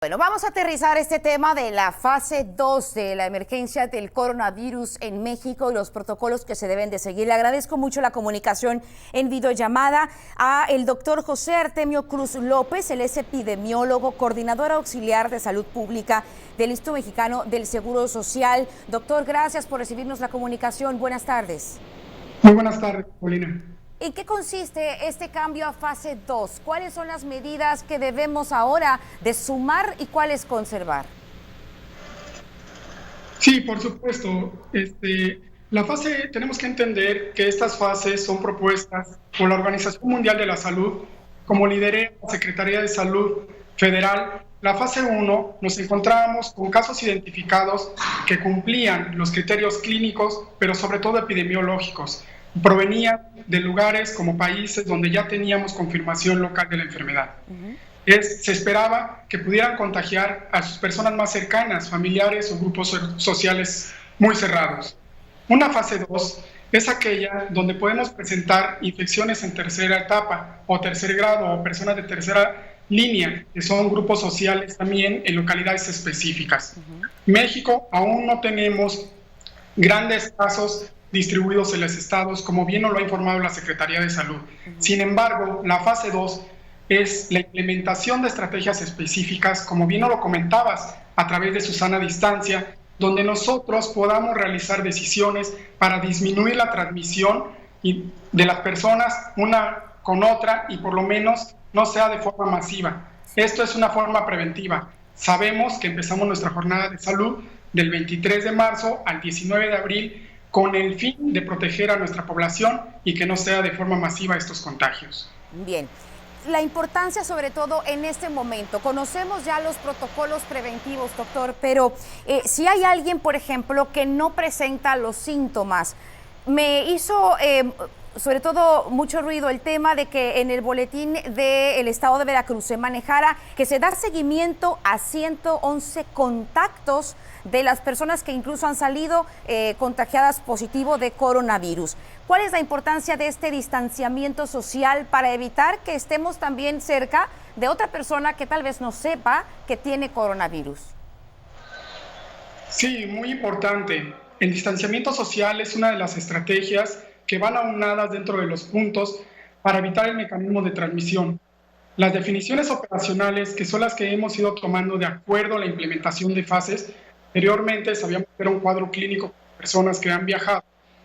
Bueno, vamos a aterrizar este tema de la fase 2 de la emergencia del coronavirus en México y los protocolos que se deben de seguir. Le agradezco mucho la comunicación en videollamada a el doctor José Artemio Cruz López. Él es epidemiólogo, coordinador auxiliar de salud pública del Instituto Mexicano del Seguro Social. Doctor, gracias por recibirnos la comunicación. Buenas tardes. Muy buenas tardes, Paulina. ¿En qué consiste este cambio a fase 2? ¿Cuáles son las medidas que debemos ahora de sumar y cuáles conservar? Sí, por supuesto. Tenemos que entender que estas fases son propuestas por la Organización Mundial de la Salud, como lidera la Secretaría de Salud Federal. La fase 1 nos encontrábamos con casos identificados que cumplían los criterios clínicos, pero sobre todo epidemiológicos. Provenían de lugares como países donde ya teníamos confirmación local de la enfermedad. Se esperaba que pudieran contagiar a sus personas más cercanas, familiares o grupos sociales muy cerrados. Una fase 2 es aquella donde podemos presentar infecciones en tercera etapa o tercer grado o personas de tercera línea, que son grupos sociales también en localidades específicas. México aún no tenemos grandes casos distribuidos en los estados, como bien nos lo ha informado la Secretaría de Salud. Sin embargo, la fase 2 es la implementación de estrategias específicas, como bien nos lo comentabas, a través de su sana distancia, donde nosotros podamos realizar decisiones para disminuir la transmisión de las personas una con otra y por lo menos no sea de forma masiva. Esto es una forma preventiva. Sabemos que empezamos nuestra jornada de salud del 23 de marzo al 19 de abril con el fin de proteger a nuestra población y que no sea de forma masiva estos contagios. Bien. La importancia sobre todo en este momento, conocemos ya los protocolos preventivos, doctor, pero si hay alguien, por ejemplo, que no presenta los síntomas, me hizo sobre todo mucho ruido el tema de que en el boletín del estado de Veracruz se manejara que se da seguimiento a 111 contactos de las personas que incluso han salido contagiadas positivo de coronavirus. ¿Cuál es la importancia de este distanciamiento social para evitar que estemos también cerca de otra persona que tal vez no sepa que tiene coronavirus? Sí, muy importante. El distanciamiento social es una de las estrategias que van aunadas dentro de los puntos para evitar el mecanismo de transmisión. Las definiciones operacionales, que son las que hemos ido tomando de acuerdo a la implementación de fases, anteriormente sabíamos que era un cuadro clínico de personas que han viajado,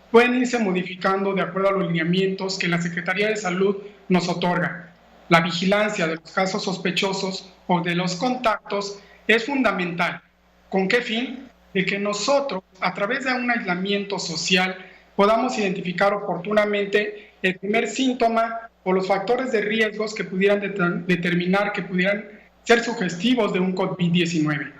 pueden irse modificando de acuerdo a los lineamientos que la Secretaría de Salud nos otorga. La vigilancia de los casos sospechosos o de los contactos es fundamental. ¿Con qué fin? De que nosotros, a través de un aislamiento social, podamos identificar oportunamente el primer síntoma o los factores de riesgos que pudieran determinar que pudieran ser sugestivos de un COVID-19.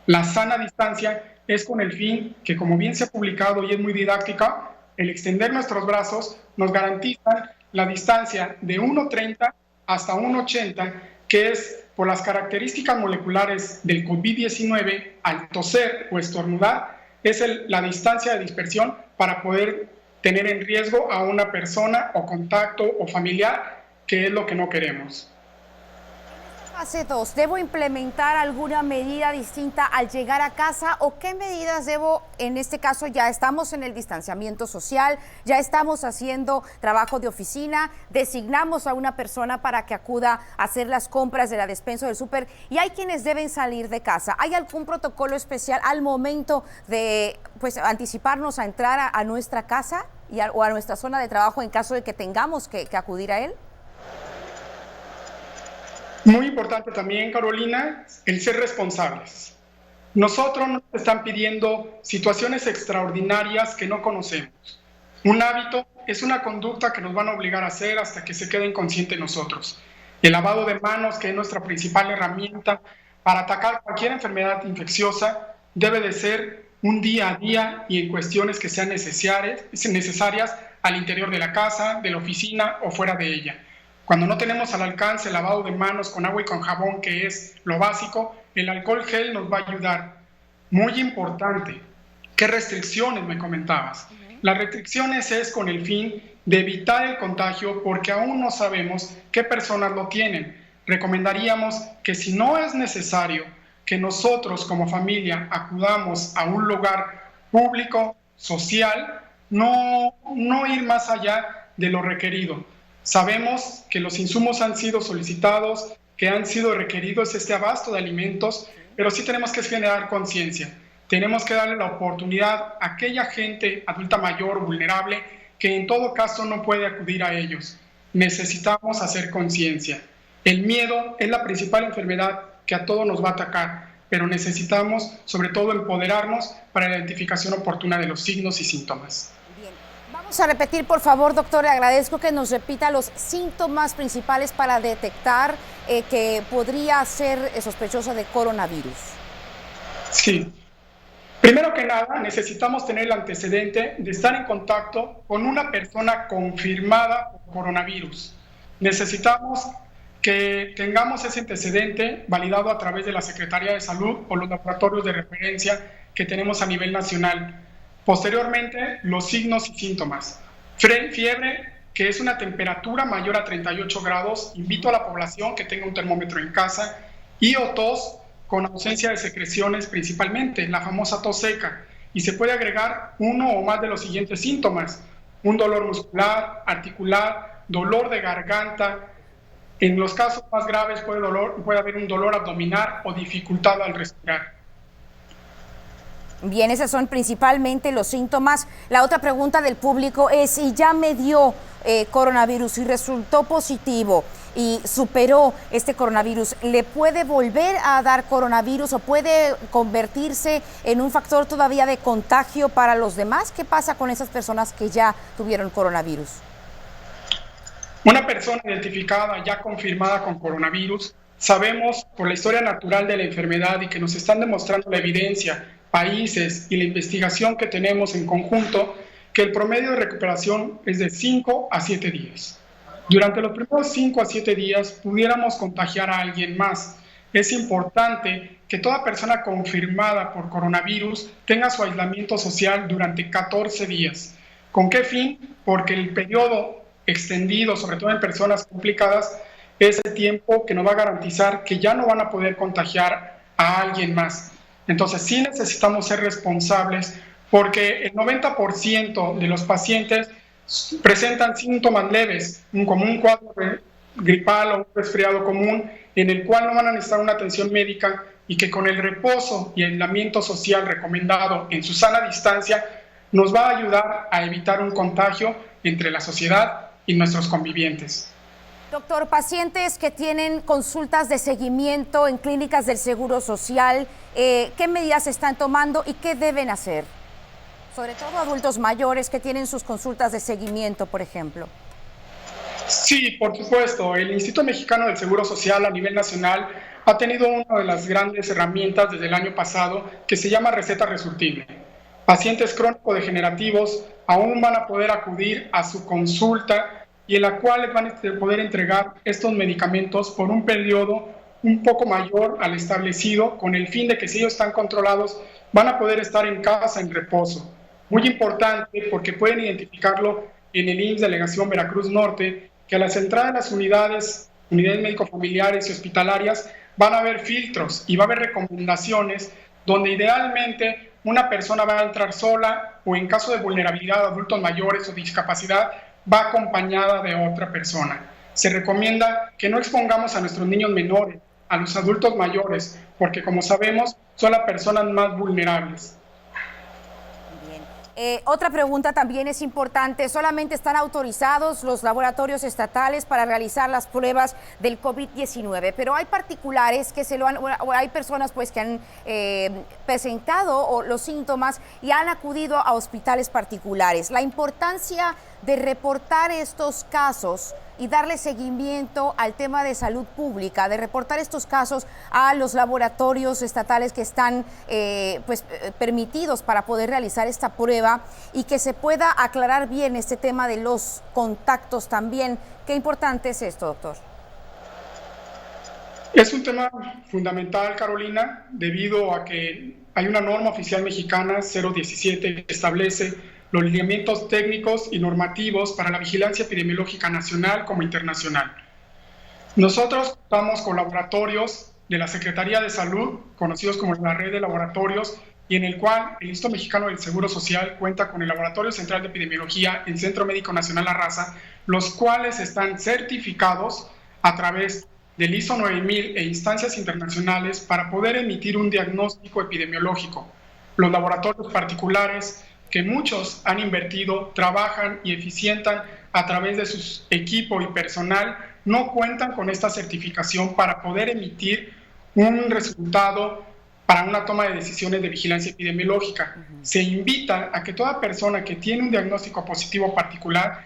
La sana distancia es con el fin que, como bien se ha publicado y es muy didáctica, el extender nuestros brazos nos garantizan la distancia de 1,30 hasta 1,80, que es por las características moleculares del COVID-19, al toser o estornudar, es la distancia de dispersión para poder tener en riesgo a una persona o contacto o familiar, que es lo que no queremos. Fase 2, ¿debo implementar alguna medida distinta al llegar a casa o qué medidas debo, en este caso ya estamos en el distanciamiento social, ya estamos haciendo trabajo de oficina, designamos a una persona para que acuda a hacer las compras de la despensa del súper y hay quienes deben salir de casa? ¿Hay algún protocolo especial al momento de anticiparnos a entrar a nuestra casa o a nuestra zona de trabajo en caso de que tengamos que acudir a él? Muy importante también, Carolina, el ser responsables. Nosotros nos están pidiendo situaciones extraordinarias que no conocemos. Un hábito es una conducta que nos van a obligar a hacer hasta que se quede inconsciente nosotros. El lavado de manos, que es nuestra principal herramienta para atacar cualquier enfermedad infecciosa, debe de ser un día a día y en cuestiones que sean necesarias al interior de la casa, de la oficina o fuera de ella. Cuando no tenemos al alcance el lavado de manos con agua y con jabón, que es lo básico, el alcohol gel nos va a ayudar. Muy importante, ¿qué restricciones me comentabas? Las restricciones es con el fin de evitar el contagio porque aún no sabemos qué personas lo tienen. Recomendaríamos que si no es necesario que nosotros como familia acudamos a un lugar público, social, no ir más allá de lo requerido. Sabemos que los insumos han sido solicitados, que han sido requeridos este abasto de alimentos, pero sí tenemos que generar conciencia. Tenemos que darle la oportunidad a aquella gente adulta mayor, vulnerable, que en todo caso no puede acudir a ellos. Necesitamos hacer conciencia. El miedo es la principal enfermedad que a todos nos va a atacar, pero necesitamos sobre todo empoderarnos para la identificación oportuna de los signos y síntomas. Bien. Vamos a repetir, por favor, doctor, le agradezco que nos repita los síntomas principales para detectar que podría ser sospechoso de coronavirus. Sí. Primero que nada, necesitamos tener el antecedente de estar en contacto con una persona confirmada por coronavirus. Necesitamos que tengamos ese antecedente validado a través de la Secretaría de Salud o los laboratorios de referencia que tenemos a nivel nacional. Posteriormente, los signos y síntomas. Fiebre, que es una temperatura mayor a 38 grados. Invito a la población que tenga un termómetro en casa. Y o tos, con ausencia de secreciones principalmente, la famosa tos seca. Y se puede agregar uno o más de los siguientes síntomas: un dolor muscular, articular, dolor de garganta. En los casos más graves puede haber un dolor abdominal o dificultad al respirar. Bien, esos son principalmente los síntomas. La otra pregunta del público es si ya me dio coronavirus y resultó positivo y superó este coronavirus, ¿le puede volver a dar coronavirus o puede convertirse en un factor todavía de contagio para los demás? ¿Qué pasa con esas personas que ya tuvieron coronavirus? Una persona identificada, ya confirmada con coronavirus, sabemos por la historia natural de la enfermedad y que nos están demostrando la evidencia, países y la investigación que tenemos en conjunto, que el promedio de recuperación es de 5 a 7 días. Durante los primeros 5 a 7 días pudiéramos contagiar a alguien más. Es importante que toda persona confirmada por coronavirus tenga su aislamiento social durante 14 días. ¿Con qué fin? Porque el periodo extendido, sobre todo en personas complicadas, es el tiempo que nos va a garantizar que ya no van a poder contagiar a alguien más. Entonces sí necesitamos ser responsables porque el 90% de los pacientes presentan síntomas leves, como un cuadro gripal o un resfriado común, en el cual no van a necesitar una atención médica y que con el reposo y aislamiento social recomendado en su sana distancia nos va a ayudar a evitar un contagio entre la sociedad y nuestros convivientes. Doctor, pacientes que tienen consultas de seguimiento en clínicas del Seguro Social, ¿qué medidas están tomando y qué deben hacer? Sobre todo adultos mayores que tienen sus consultas de seguimiento, por ejemplo. Sí, por supuesto. El Instituto Mexicano del Seguro Social a nivel nacional ha tenido una de las grandes herramientas desde el año pasado que se llama receta resurtible. Pacientes crónico-degenerativos aún van a poder acudir a su consulta y en la cual les van a poder entregar estos medicamentos por un periodo un poco mayor al establecido, con el fin de que si ellos están controlados, van a poder estar en casa en reposo. Muy importante porque pueden identificarlo en el IMSS Delegación Veracruz Norte, que a las entradas de las unidades médico-familiares y hospitalarias van a haber filtros y va a haber recomendaciones donde idealmente una persona va a entrar sola o en caso de vulnerabilidad, adultos mayores o discapacidad, va acompañada de otra persona. Se recomienda que no expongamos a nuestros niños menores, a los adultos mayores, porque como sabemos, son las personas más vulnerables. Otra pregunta también es importante, ¿solamente están autorizados los laboratorios estatales para realizar las pruebas del COVID-19? Pero hay particulares que hay personas pues que han presentado los síntomas y han acudido a hospitales particulares. La importancia de reportar estos casos y darle seguimiento al tema de salud pública, de reportar estos casos a los laboratorios estatales que están permitidos para poder realizar esta prueba y que se pueda aclarar bien este tema de los contactos también. ¿Qué importante es esto, doctor? Es un tema fundamental, Carolina, debido a que hay una norma oficial mexicana 017 que establece los lineamientos técnicos y normativos para la vigilancia epidemiológica nacional como internacional. Nosotros contamos con laboratorios de la Secretaría de Salud, conocidos como la red de laboratorios, y en el cual el Instituto Mexicano del Seguro Social cuenta con el Laboratorio Central de Epidemiología, el Centro Médico Nacional La Raza, los cuales están certificados a través del ISO 9000 e instancias internacionales para poder emitir un diagnóstico epidemiológico. Los laboratorios particulares, que muchos han invertido, trabajan y eficientan a través de su equipo y personal, no cuentan con esta certificación para poder emitir un resultado para una toma de decisiones de vigilancia epidemiológica. Se invita a que toda persona que tiene un diagnóstico positivo particular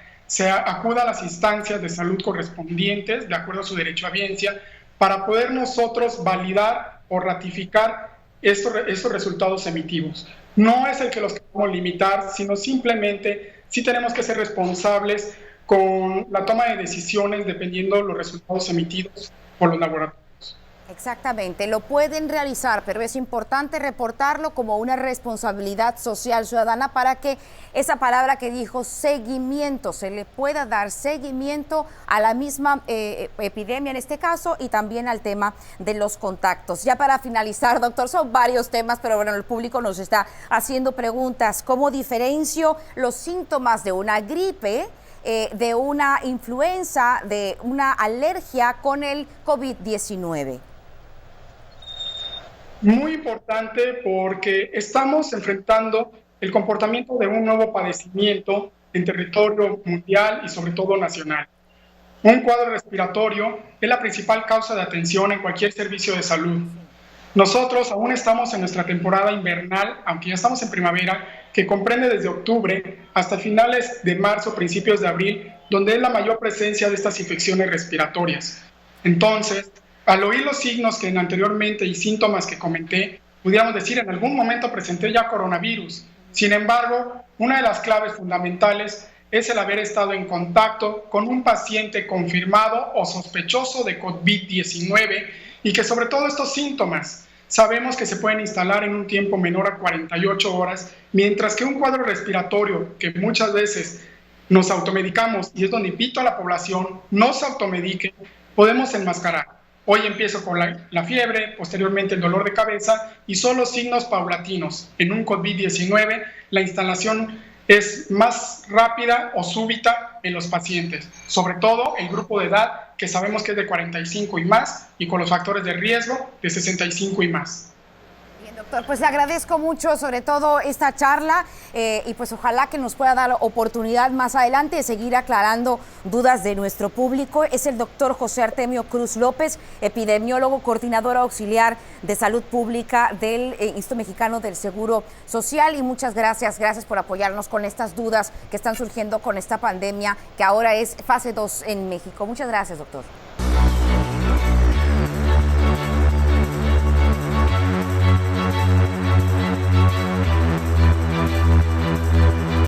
acuda a las instancias de salud correspondientes, de acuerdo a su derecho a biencia, para poder nosotros validar o ratificar estos resultados emitivos. No es el que los queremos limitar, sino simplemente sí tenemos que ser responsables con la toma de decisiones dependiendo de los resultados emitidos por los laboratorios. Exactamente, lo pueden realizar, pero es importante reportarlo como una responsabilidad social ciudadana para que esa palabra que dijo seguimiento, se le pueda dar seguimiento a la misma epidemia en este caso y también al tema de los contactos. Ya para finalizar, doctor, son varios temas, pero bueno, el público nos está haciendo preguntas. ¿Cómo diferencio los síntomas de una gripe, de una influenza, de una alergia con el COVID-19? Muy importante porque estamos enfrentando el comportamiento de un nuevo padecimiento en territorio mundial y sobre todo nacional. Un cuadro respiratorio es la principal causa de atención en cualquier servicio de salud. Nosotros aún estamos en nuestra temporada invernal, aunque ya estamos en primavera, que comprende desde octubre hasta finales de marzo, principios de abril, donde es la mayor presencia de estas infecciones respiratorias. Entonces, al oír los signos que anteriormente y síntomas que comenté, pudiéramos decir en algún momento presenté ya coronavirus. Sin embargo, una de las claves fundamentales es el haber estado en contacto con un paciente confirmado o sospechoso de COVID-19 y que sobre todo estos síntomas sabemos que se pueden instalar en un tiempo menor a 48 horas, mientras que un cuadro respiratorio que muchas veces nos automedicamos y es donde invito a la población no se automedique, podemos enmascarar. Hoy empiezo con la fiebre, posteriormente el dolor de cabeza y son los signos paulatinos. En un COVID-19 la instalación es más rápida o súbita en los pacientes, sobre todo el grupo de edad que sabemos que es de 45 y más y con los factores de riesgo de 65 y más. Bien, doctor, pues le agradezco mucho sobre todo esta charla y pues ojalá que nos pueda dar oportunidad más adelante de seguir aclarando dudas de nuestro público. Es el doctor José Artemio Cruz López, epidemiólogo, coordinador auxiliar de salud pública del Instituto Mexicano del Seguro Social, y muchas gracias por apoyarnos con estas dudas que están surgiendo con esta pandemia que ahora es fase 2 en México. Muchas gracias, doctor.